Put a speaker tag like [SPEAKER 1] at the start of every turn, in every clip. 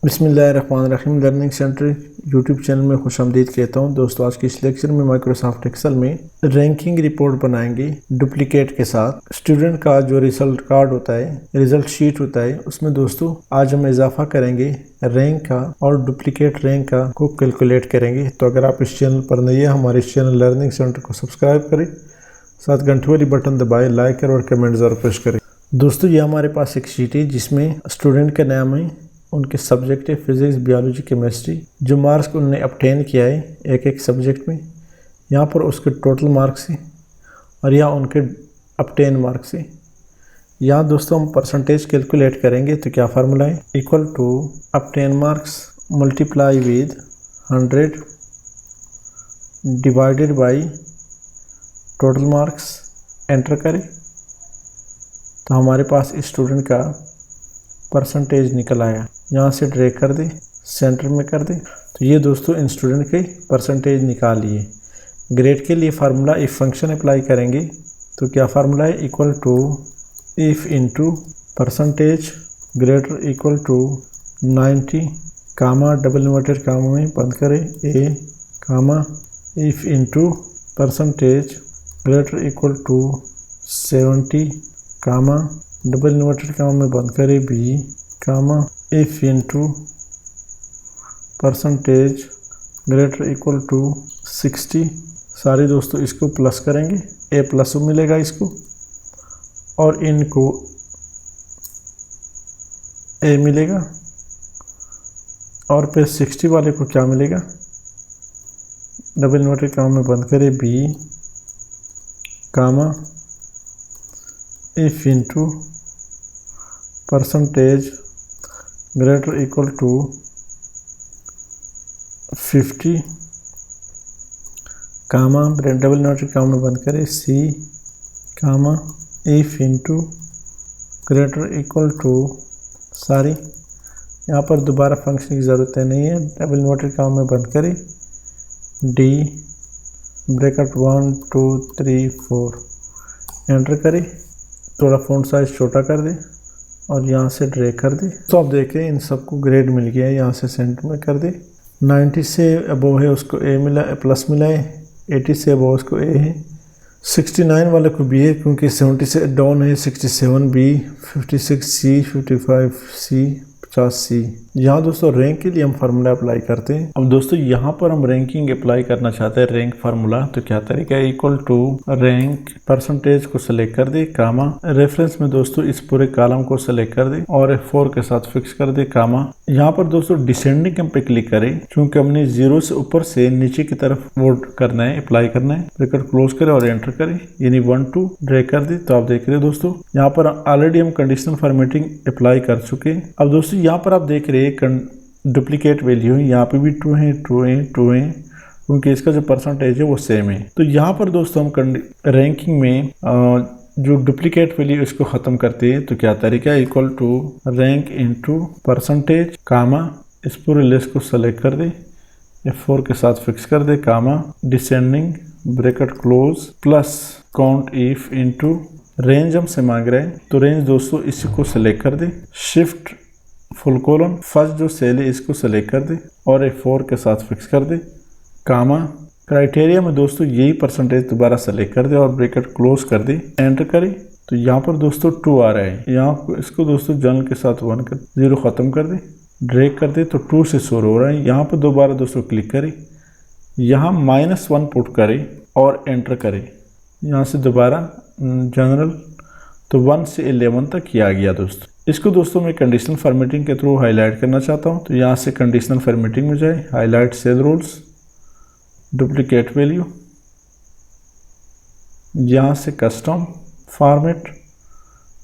[SPEAKER 1] बिस्मिल्लाहिर्रहमानिर्रहीम learning centre YouTube channel में खुशामदीद कहता हूं। दोस्तों, आज के इस लेक्चर में माइक्रोसॉफ्ट एक्सेल में रैंकिंग रिपोर्ट बनाएंगे डुप्लीकेट के साथ। स्टूडेंट का जो रिजल्ट कार्ड होता है, रिजल्ट शीट होता है, उसमें दोस्तों आज हम इजाफा करेंगे रैंक का और डुप्लीकेट रैंक का को कैलकुलेट करेंगे। तो अगर आप इस चैनल पर नए हैं, हमारे इस चैनल लर्निंग सेंटर को सब्सक्राइब करें, साथ घंटे वाली बटन दबाएं, लाइक करें और कमेंट जरूर पेश करें। दोस्तों, ये हमारे पास एक शीट है जिसमें स्टूडेंट का नाम है, उनके सब्जेक्ट है फिजिक्स, बायोलॉजी, केमिस्ट्री, जो मार्क्स उन्होंने obtain किया है एक एक सब्जेक्ट में। यहाँ पर उसके टोटल मार्क्स हैं और यहाँ उनके obtain मार्क्स हैं। यहाँ दोस्तों हम परसेंटेज कैलकुलेट करेंगे। तो क्या फार्मूला है? Equal to obtain marks multiply with 100 divided by total marks. Enter करें तो हमारे पास स्टूडेंट का परसेंटेज निकल आया। यहाँ से ड्रैग कर दे, सेंटर में कर दे। तो ये दोस्तों इन स्टूडेंट के परसेंटेज निकालिए। ग्रेड के लिए फार्मूला इफ फंक्शन अप्लाई करेंगे। तो क्या फार्मूला है? Equal to if into percentage greater equal to 90 comma double inverted comma में बंद करें A comma if into percentage greater equal to 70 comma double inverted comma में बंद करें B comma if into percentage greater equal to 60। सारे दोस्तों इसको plus करेंगे, ए प्लस मिलेगा इसको और इनको ए मिलेगा और फिर 60 वाले को क्या मिलेगा? डबल इन्वर्टेड कामा में बंद करें B comma if into percentage greater equal to 50 comma double inverted comma में बंद करें C comma if into greater equal to सारी। यहाँ पर दोबारा फंक्शन की ज़रूरत नहीं है। डबल इन्वर्टेड कामा में बंद करें डी ब्रैकेट 1 2 3 4। एंटर करें, थोड़ा फ़ॉन्ट साइज छोटा कर दे और यहाँ से ड्रैग कर दे। तो आप देखें इन सबको ग्रेड मिल गया है। यहाँ से सेंटर में कर दे। 90 से अबव है उसको ए मिला, प्लस मिला है। 80 से अबव उसको ए है। 69 वाले को बी है क्योंकि 70 से डाउन है। 67 बी, 56 सी, 55 सी, 50 सी। यहाँ दोस्तों रैंक के लिए हम फार्मूला अप्लाई करते हैं। अब दोस्तों यहाँ पर हम रैंकिंग अप्लाई करना चाहते हैं, रैंक फार्मूला। तो क्या तरीका है? इक्वल टू रैंक परसेंटेज को सिलेक्ट कर दे कामा रेफरेंस में दोस्तों इस पूरे कॉलम को सिलेक्ट कर दे और F4 के साथ फिक्स कर दे कामा। यहाँ पर दोस्तों डिसेंडिंग पे क्लिक करें क्योंकि हमने 0 से ऊपर से नीचे की तरफ वोट करना है, अप्लाई करना है। ब्रैकेट क्लोज करें और एंटर करें, यानी 1 2 ड्रैग कर दे। तो आप देख रहे हैं दोस्तों यहाँ पर ऑलरेडी हम कंडीशनल फॉर्मेटिंग अप्लाई कर चुके हैं। अब दोस्तों यहाँ पर आप देख रहे हैं डुप्लीकेट वैल्यू है। यहाँ पे भी 2 है, 2 है, 2 है क्योंकि इसका जो परसेंटेज है वो सेम है। तो यहाँ पर दोस्तों हम रैंकिंग में जो डुप्लीकेट वैल्यू इसको ख़त्म करते हैं। तो क्या तरीका है? Equal to rank into percentage comma इस पूरे लिस्ट को सेलेक्ट कर दे, F4 के साथ फिक्स कर दे comma descending bracket close plus count if into range हमसे मांग रहे हैं। तो रेंज दोस्तों इसी को सेलेक्ट कर दे, शिफ्ट फुल कॉलन फर्स्ट जो सेल है इसको सेलेक्ट कर दे और F4 के साथ फिक्स कर दे कामा क्राइटेरिया में दोस्तों यही परसेंटेज दोबारा सेलेक्ट कर दे और ब्रैकेट क्लोज कर दे। एंटर करें तो यहाँ पर दोस्तों 2 आ रहा है। यहाँ इसको दोस्तों जनरल के साथ 1 कर 0 ख़त्म कर दे, ड्रैग कर दे तो 2 से शुरू हो रहा है। यहाँ पर दोबारा दोस्तों क्लिक करें, यहाँ -1 पुट करें और एंटर करें। यहाँ से दोबारा जनरल तो 1 से 11 तक ये आ गया दोस्तों। इसको दोस्तों मैं कंडीशनल फॉर्मेटिंग के थ्रू हाईलाइट करना चाहता हूँ। तो यहाँ से कंडीशनल फॉर्मेटिंग में जाए, highlight cell rules, duplicate value, यहाँ से कस्टम फॉर्मेट,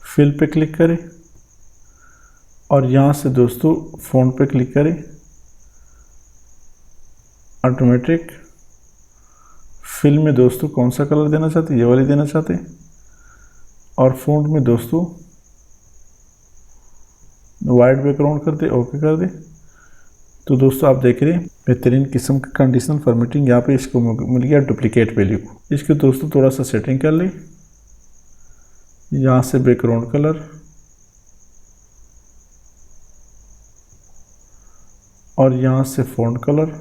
[SPEAKER 1] फिल पे क्लिक करें और यहाँ से दोस्तों फ़ॉन्ट पे क्लिक करें, ऑटोमेटिक फिल में दोस्तों कौन सा कलर देना चाहते, ये वाली देना चाहते, और फ़ॉन्ट में दोस्तों वाइट बैकग्राउंड कर दे, ओके कर दे। तो दोस्तों आप देख रहे हैं बेहतरीन किस्म का कंडीशनल फॉर्मेटिंग यहाँ पे इसको मिल गया डुप्लीकेट वैल्यू को। इसके दोस्तों थोड़ा सा सेटिंग कर ले, यहाँ से बैकग्राउंड कलर और यहाँ से फ़ॉन्ट कलर,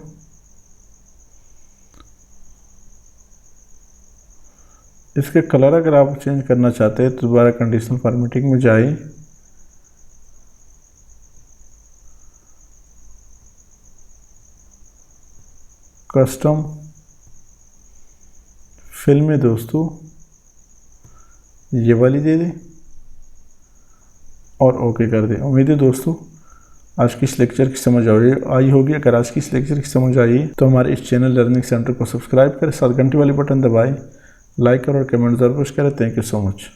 [SPEAKER 1] इसके कलर अगर आप चेंज करना चाहते हैं तो दोबारा कंडीशनल फॉर्मेटिंग में जाए, कस्टम फिल में दोस्तों ये वाली दे दें और ओके कर दें। उम्मीद है दोस्तों आज की इस लेक्चर की समझ आई होगी। अगर आज की इस लेक्चर की समझ आई तो हमारे इस चैनल लर्निंग सेंटर को सब्सक्राइब करें, साथ घंटी वाली बटन दबाएं, लाइक करें और कमेंट जरूर करें। Thank you so much.